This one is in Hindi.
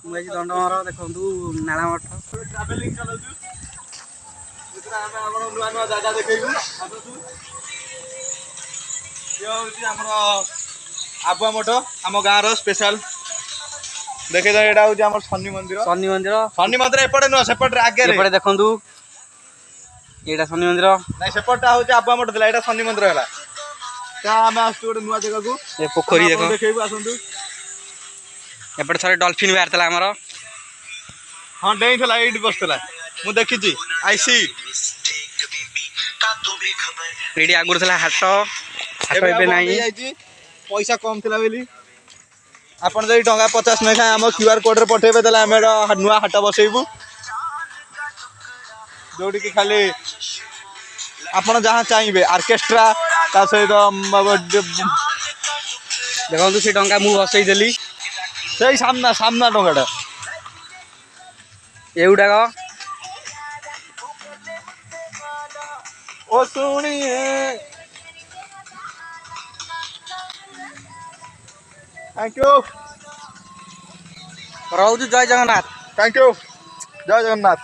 मुझे दंडमर देखु नाला मठ ट्रावेलिंग चलाउछु मित्र आमे हमर नुआ नुआ जागा देखैबु आसु यो होची हमर आबुआ मठ हम गाँ रो स्पेशल देखे जा एटा होची हमर शनि मंदिर एपटे नुआ सेपटे आगे रे एपटे देखंतु एटा शनि मंदिर नहीं सेपटा होची आबुआ मठ दिला एटा शनि मंदिर हला ता आमे आसु गोटे नुआ जगह को ए पोखरी देखो देखैबु आसंतु एपटे सारे डॉल्फिन बाहरतला हमर हां डेई थला एडी बसतला मु देखिची आई सी एडी आगुर थला हाट एबे नाही पैसा कम थिला बेली आपण जई टंगा 50 नै हम क्यूआर कोड रे पठेबे तला हम नुआ हाट बसैबू जोडी की खाली आपण जहां चाहिबे ऑर्केस्ट्रा ता सहित देखंतु से टंगा मु बसै देली सेई सामना सामना टंगाटा एउडा ग ओ सुनिए थैंक यू रहू जय जगन्नाथ थैंक यू जय जगन्नाथ।